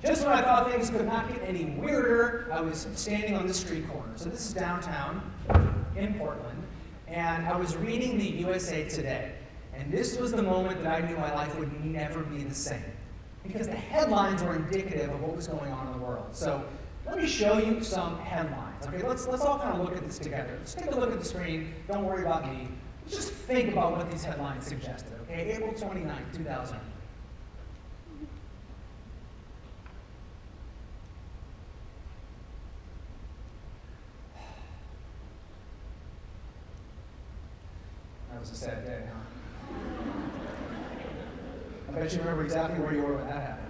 Just when I thought things could not get any weirder, I was standing on the street corner. So this is downtown in Portland, and I was reading the USA Today. And this was the moment that I knew my life would never be the same, because the headlines were indicative of what was going on in the world. So let me show you some headlines. Okay, let's all kind of look at this together. Let's take a look at the screen. Don't worry about me. Let's just think about what these headlines suggested. Okay, April 29, 2000. That was a sad day, huh? I bet you remember exactly where you were when that happened.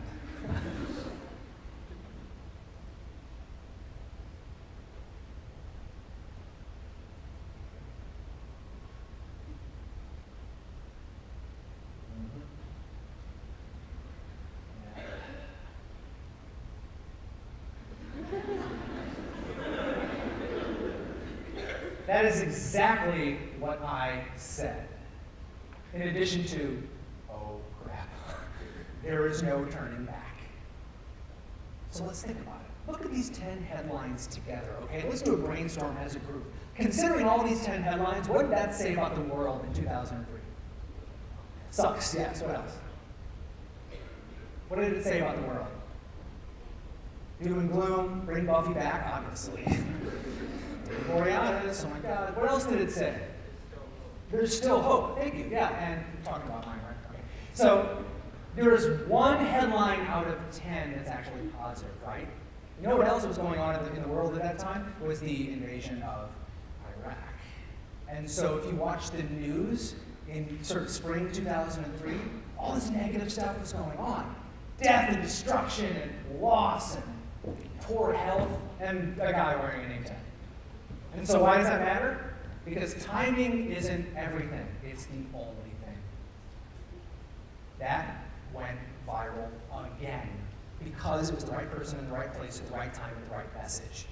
That is exactly what I said. In addition to, oh crap, there is no turning back. So let's think about it. Look at these 10 headlines together, okay? Let's do a brainstorm as a group. Considering all these 10 headlines, what did that say about the world in 2003? Sucks, yes, what else? What did it say about the world? Doom and gloom, bring Buffy back, obviously. Borealis, oh my God. What else did it say? There's still hope. Thank you. Yeah, and we're talking about mine, right? Okay. So there's one headline out of 10 that's actually positive, right? You know what else was going on in the world at that time? It was the invasion of Iraq. And so if you watch the news in sort of spring 2003, all this negative stuff was going on. Death and destruction and loss and poor health and a guy wearing a name tag. And so why does that matter? Because timing isn't everything. It's the only thing. That went viral again because it was the right person in the right place at the right time with the right message.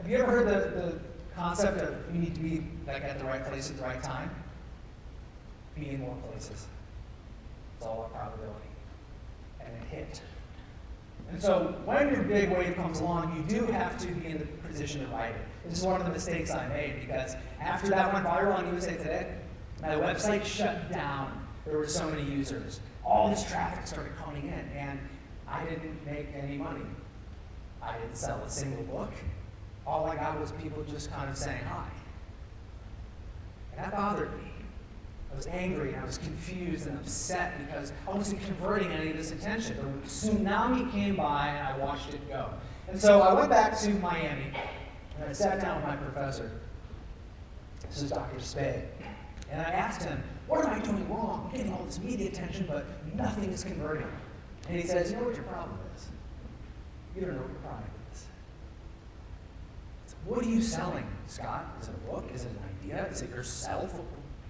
Have you ever heard the concept of you need to be like at the right place at the right time? Be in more places. It's all about probability. And it hit. And so when your big wave comes along, you do have to be in the position to ride it. This is one of the mistakes I made, because after that went viral on USA Today, my website shut down. There were so many users. All this traffic started coming in, and I didn't make any money. I didn't sell a single book. All I got was people just kind of saying hi. And that bothered me. I was angry, and I was confused and upset because I wasn't converting any of this attention. The tsunami came by, and I watched it go. And so I went back to Miami, and I sat down with my professor. This is Dr. Spade. And I asked him, what am I doing wrong? I'm getting all this media attention, but nothing is converting. And he says, you know what your problem is? You don't know what your product is. So what are you selling, Scott? Is it a book? Is it an idea? Is it yourself?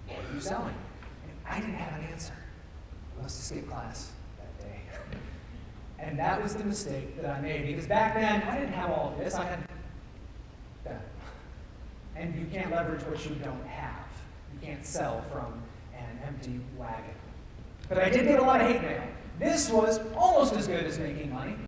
What are you selling? And I didn't have an answer. I must have skipped class that day. And that was the mistake that I made, because back then I didn't have all of this. I had that. And you can't leverage what you don't have. You can't sell from an empty wagon. But I did get a lot of hate mail. This was almost as good as making money.